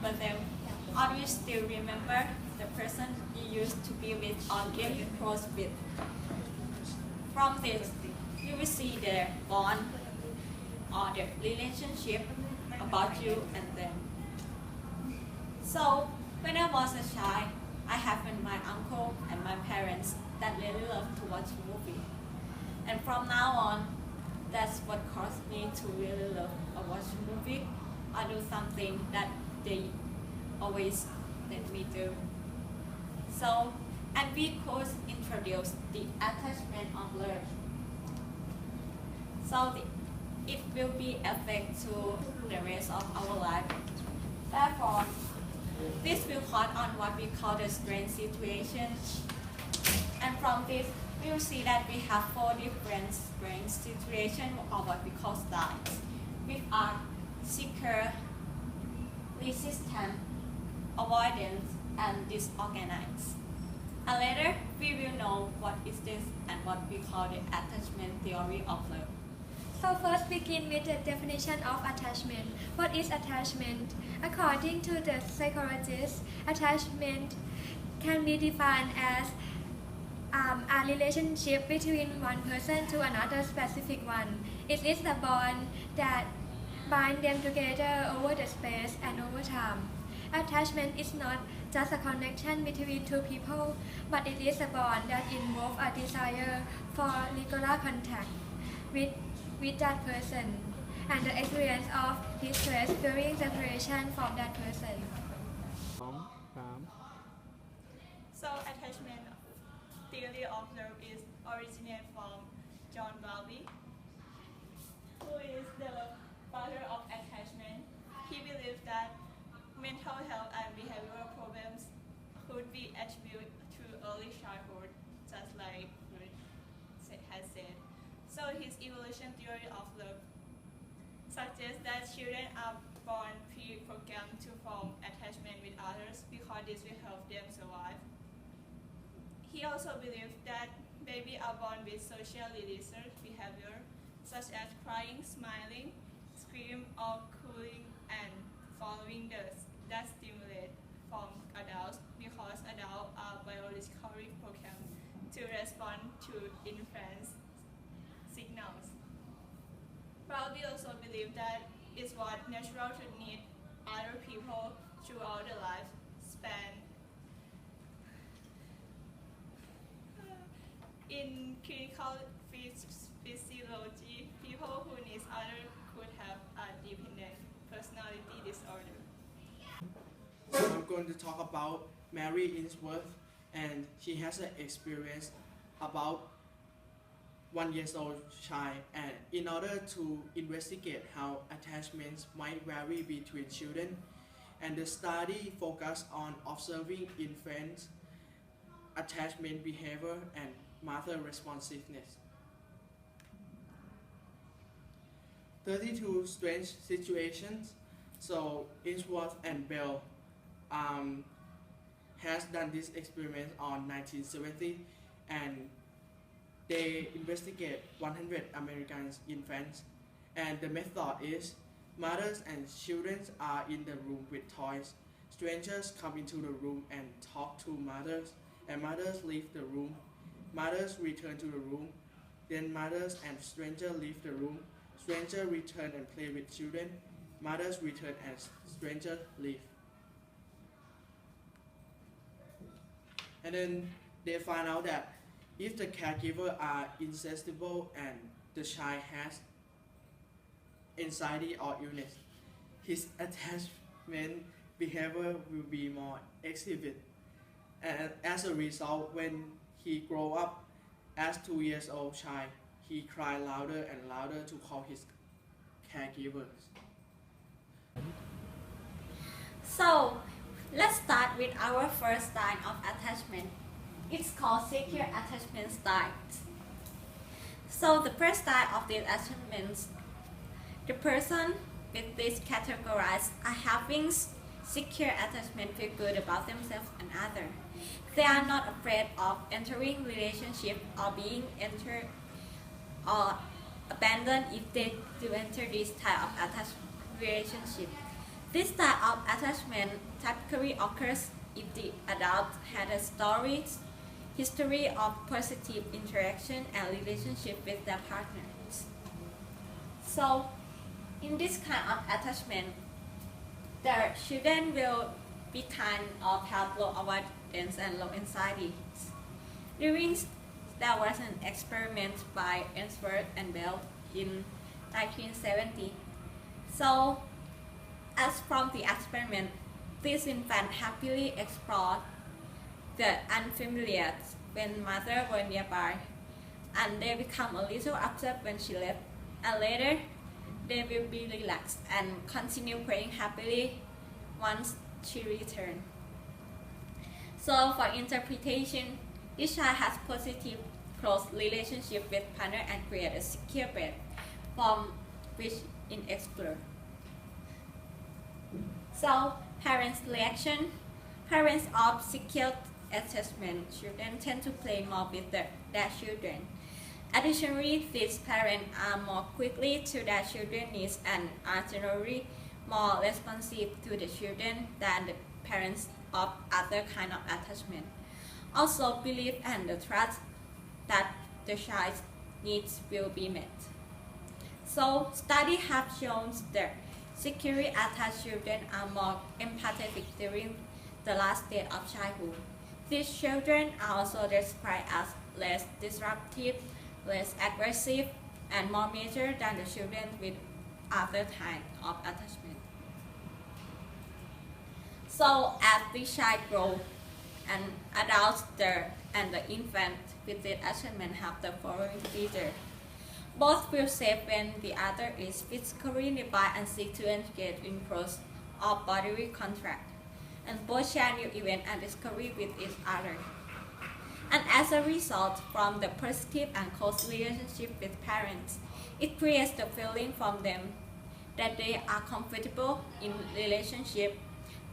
remember them, or do you still remember the person you used to be with or get close with? From this, you will see their bond or their relationship about you and them. So, when I was a child, I have my uncle and my parents that really love to watch movies. And from now on, that's what caused me to really love to watch movie or do something that they always let me do. So, and we could introduce the attachment of love. So it will be affect to the rest of our life. Therefore, this will cause on what we call the strain situation. And from this, we will see that we have 4 different strain situations or what we call styles, which are secure, resistant, avoidance, and disorganized. And later, we will know what is this and what we call the attachment theory of love. So first begin with the definition of attachment. What is attachment? According to the psychologist, attachment can be defined as a relationship between one person to another specific one. It is the bond that binds them together over the space and over time. Attachment is not just a connection between 2 people, but it is a bond that involves a desire for regular contact with that person and the experience of distress during separation from that person. So attachment theory of love is originated from John Bowlby, who is the father of attachment. He believed that mental health and behavioral problems could be attributed to early childhood, just like Ruth has said. So his evolution theory of love suggests that children are born pre-programmed to form attachment with others because this will help them survive. He also believes that babies are born with socially researched behavior, such as crying, smiling, screaming, or cooing, and following that stimulate from adults because adults are biologically programmed to respond to infants' signals. Bowlby also believes that it's what natural to need other people throughout the lifespan. In clinical physiology, people who need others could have a dependent personality disorder. So I'm going to talk about Mary Ainsworth, and she has an experience about 1 year old child, and in order to investigate how attachments might vary between children, and the study focused on observing infants' attachment behavior and mother responsiveness. 32 strange situations. So Ainsworth and Bell has done this experiment on 1970, and they investigate 100 American infants, and the method is mothers and children are in the room with toys. Strangers come into the room and talk to mothers, and mothers leave the room. Mothers return to the room, then mothers and strangers leave the room. Strangers return and play with children. Mothers return and strangers leave. And then they find out that if the caregiver are insensible and the child has anxiety or illness, his attachment behavior will be more exhibit. And as a result, when he grow up as 2 years old child, he cry louder and louder to call his caregivers. So, let's start with our first style of attachment. It's called secure attachment style. So, the first style of these attachments, the person with this categorized are having secure attachment, feel good about themselves and others. They are not afraid of entering relationship or being entered or abandoned if they do enter this type of attached relationship. This style of attachment typically occurs if the adult had a history of positive interaction and relationship with their partners. So, in this kind of attachment, the children will be kind of have low avoidance and low anxiety. There was an experiment by Ainsworth and Bell in 1970. So, as from the experiment, these infants happily explored the unfamiliar when mother were nearby, and they become a little upset when she left, and later they will be relaxed and continue playing happily once she returned. So for interpretation, this child has positive close relationship with partner and create a secure bed from which in explore. So parents' reaction. Parents of secure attachment children tend to play more with their children. Additionally, these parents are more quickly to their children's needs and are generally more responsive to the children than the parents of other kind of attachment. Also believe and the trust that the child's needs will be met. So studies have shown that securely attached children are more empathetic during the last stage of childhood. These children are also described as less disruptive, less aggressive, and more mature than the children with other types of attachment. So as the child grows, and adults and the infant with this attachment have the following features. Both feel safe when the other is physically nearby and seek to engage in close or bodily contact, and both share new events and discovery with each other. And as a result, from the positive and close relationship with parents, it creates the feeling from them that they are comfortable in relationship,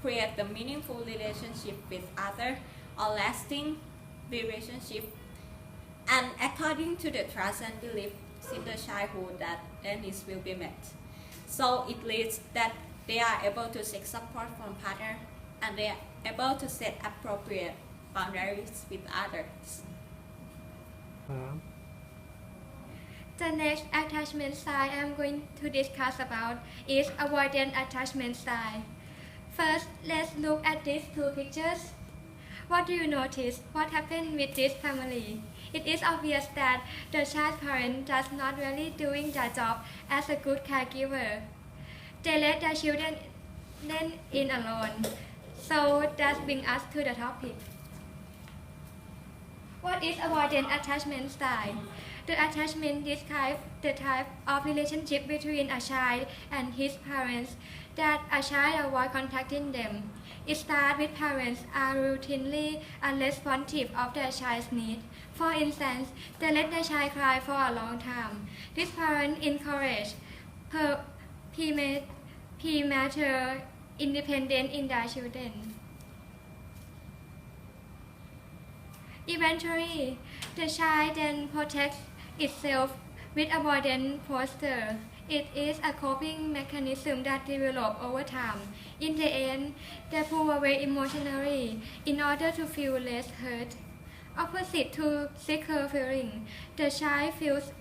create the meaningful relationship with others or lasting relationship, and according to the trust and belief in the childhood that their needs will be met. So it leads that they are able to seek support from partner and they are able to set appropriate boundaries with others. The next attachment style I'm going to discuss about is avoidant attachment style. First, let's look at these two pictures. What do you notice? What happened with this family? It is obvious that the child's parent does not really doing their job as a good caregiver. They let their children in alone. So that brings us to the topic. What is avoidant attachment style? The attachment describes the type of relationship between a child and his parents that a child avoids contacting them. It starts with parents are routinely unresponsive of their child's needs. For instance, they let their child cry for a long time. This parent encourages premature independence in their children. Eventually, the child then protects itself with avoidant posture. It is a coping mechanism that develops over time. In the end, they pull away emotionally in order to feel less hurt. Opposite to secure feeling, the child feels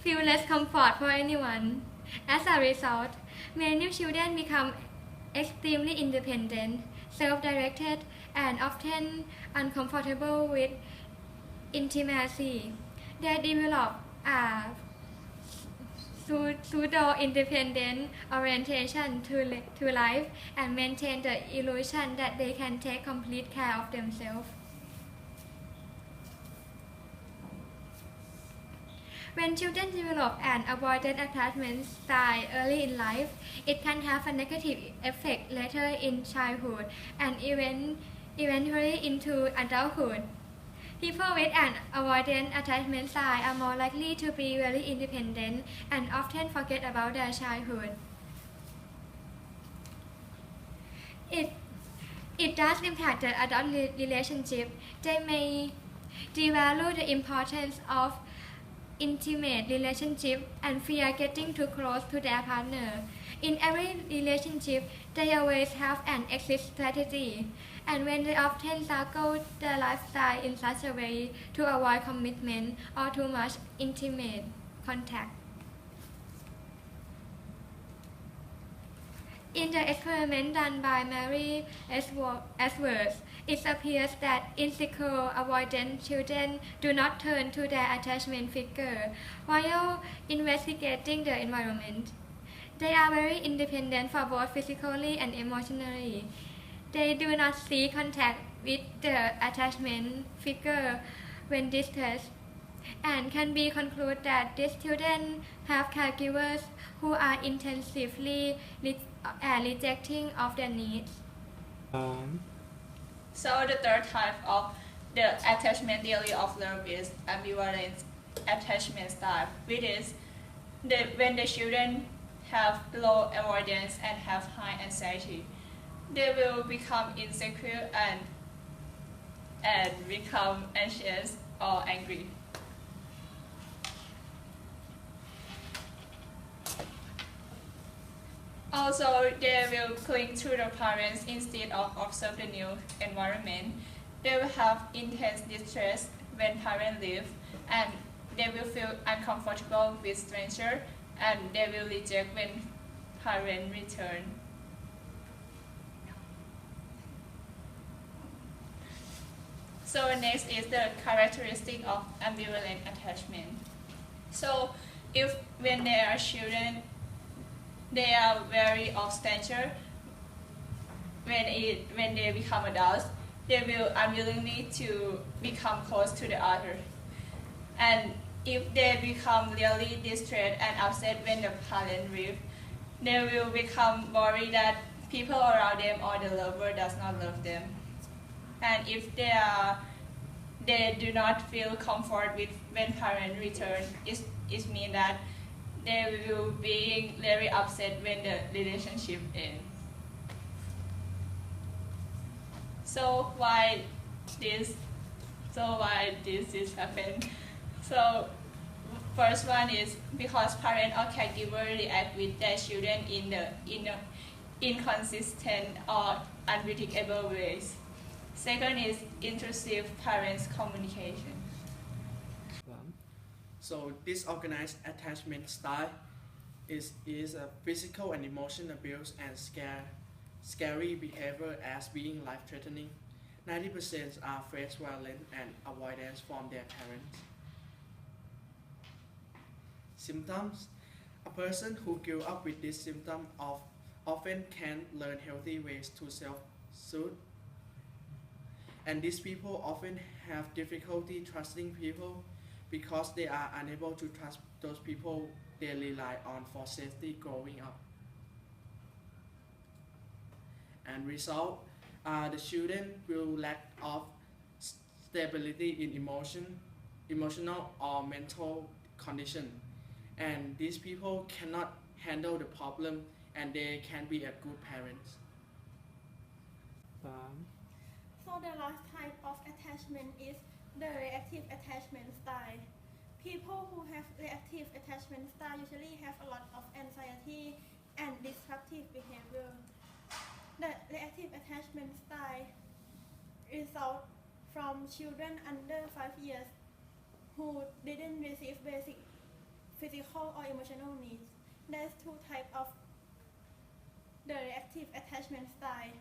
less comfort for anyone. As a result, many children become extremely independent, self-directed, and often uncomfortable with intimacy. They develop a pseudo-independent orientation to life and maintain the illusion that they can take complete care of themselves. When children develop an avoidant attachment style early in life, it can have a negative effect later in childhood and eventually into adulthood. People with an avoidant attachment style are more likely to be very independent and often forget about their childhood. It does impact the adult relationship. They may devalue the importance of intimate relationship and fear getting too close to their partner. In every relationship, they always have an exit strategy, and when they often juggle their lifestyle in such a way to avoid commitment or too much intimate contact. In the experiment done by Mary Edwards, it appears that insecure, avoidant children do not turn to their attachment figure while investigating the environment. They are very independent for both physically and emotionally. They do not seek contact with the attachment figure when distressed, and can be concluded that these children have caregivers who are intensively rejecting of their needs. So the third type of the attachment theory of love is ambivalent attachment style, which is when the children have low avoidance and have high anxiety, they will become insecure and become anxious or angry. Also, they will cling to the parents instead of observe the new environment. They will have intense distress when parents leave, and they will feel uncomfortable with strangers, and they will reject when parents return. So next is the characteristic of ambivalent attachment. So if when they are children, they are very off stature. When they become adults, they will unwillingly to become close to the other. And if they become really distressed and upset when the parent leave, they will become worried that people around them or the lover does not love them. And if they do not feel comfort with when parent return, it means that they will be very upset when the relationship ends. So why this is happen? So first one is because parent or caregiver react with their children in a inconsistent or unpredictable ways. Second is intrusive parents communication. So disorganized attachment style is a physical and emotional abuse and scary behavior as being life-threatening. 90% are face violence and avoidance from their parents. Symptoms: a person who grew up with this symptom often can't learn healthy ways to self-soothe. And these people often have difficulty trusting people because they are unable to trust those people they rely on for safety growing up. And result, the children will lack of stability in emotional or mental condition. And these people cannot handle the problem and they can be a good parents. So the last type of attachment is the reactive attachment style. People who have reactive attachment style usually have a lot of anxiety and disruptive behavior. The reactive attachment style results from children under 5 years who didn't receive basic physical or emotional needs. There's two types of the reactive attachment style.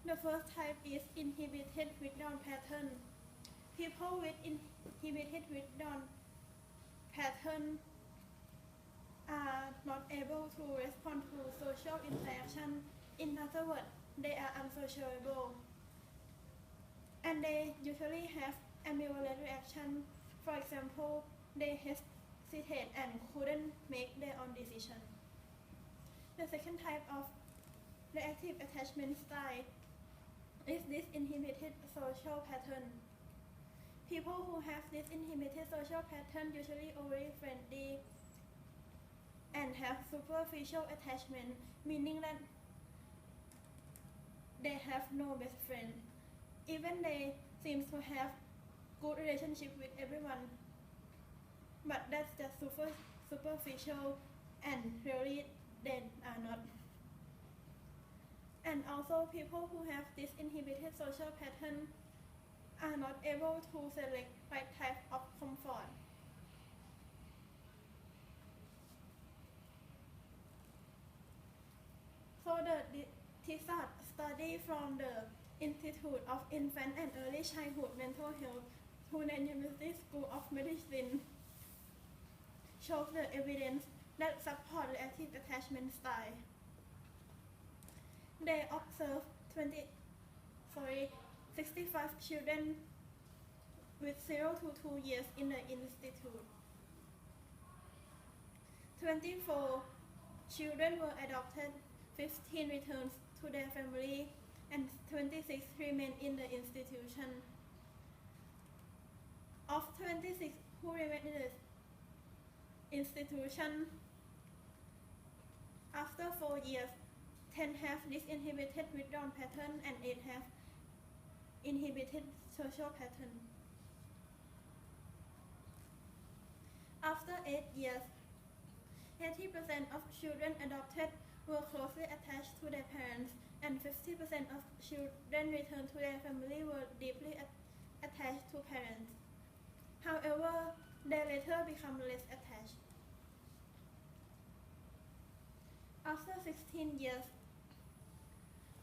The first type is inhibited withdrawal pattern. People with inhibited withdrawal pattern are not able to respond to social interaction. In other words, they are unsociable. And they usually have ambivalent reaction. For example, they hesitate and couldn't make their own decision. The second type of reactive attachment style is this inhibited social pattern. People who have this inhibited social pattern usually overly friendly and have superficial attachment, meaning that they have no best friend. Even they seem to have good relationship with everyone, but that's just superficial and really they are not. And also people who have this inhibited social pattern are not able to select right type of comfort. So the TISAT study from the Institute of Infant and Early Childhood Mental Health, Hunan University School of Medicine, shows the evidence that support reactive attachment style. They observed 65 children with 0 to 2 years in the institute. 24 children were adopted, 15 returned to their family, and 26 remained in the institution. Of 26 who remained in the institution, after 4 years, 10 have disinhibited withdrawal pattern and 8 have inhibited social pattern. After 8 years, 80% of children adopted were closely attached to their parents, and 50% of children returned to their family were deeply attached to parents. However, they later become less attached. After 16 years,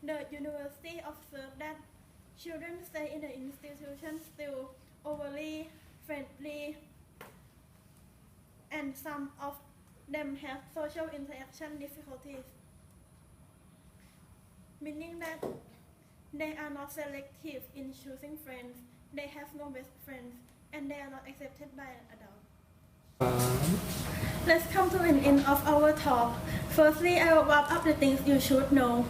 the university observed that children stay in the institution still overly friendly, and some of them have social interaction difficulties, meaning that they are not selective in choosing friends, they have no best friends, and they are not accepted by an adult. Let's come to an end of our talk. Firstly, I will wrap up the things you should know.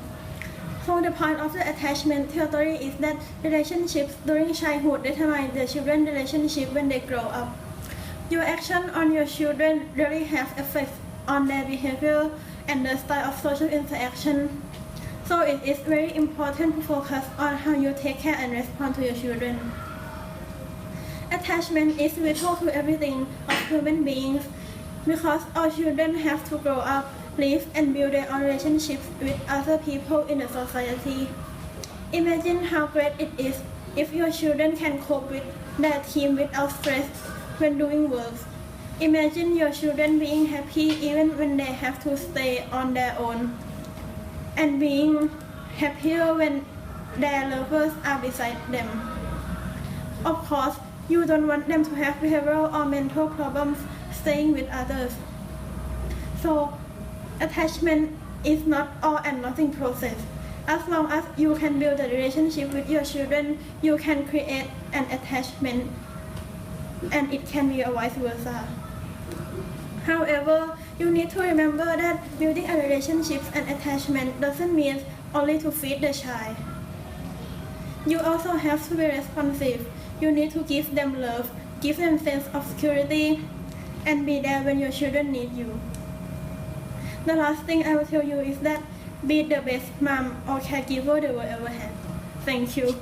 So the point of the attachment theory is that relationships during childhood determine the children's relationship when they grow up. Your action on your children really have effects on their behavior and the style of social interaction. So it is very important to focus on how you take care and respond to your children. Attachment is vital to everything of human beings because all children have to grow up, live and build their own relationships with other people in the society. Imagine how great it is if your children can cope with their team without stress when doing work. Imagine your children being happy even when they have to stay on their own, and being happier when their lovers are beside them. Of course, you don't want them to have behavioral or mental problems staying with others. So, attachment is not all and nothing process. As long as you can build a relationship with your children, you can create an attachment, and it can be a vice versa. However, you need to remember that building a relationship and attachment doesn't mean only to feed the child. You also have to be responsive. You need to give them love, give them sense of security, and be there when your children need you. The last thing I will tell you is that be the best mom or caregiver they will ever have. Thank you.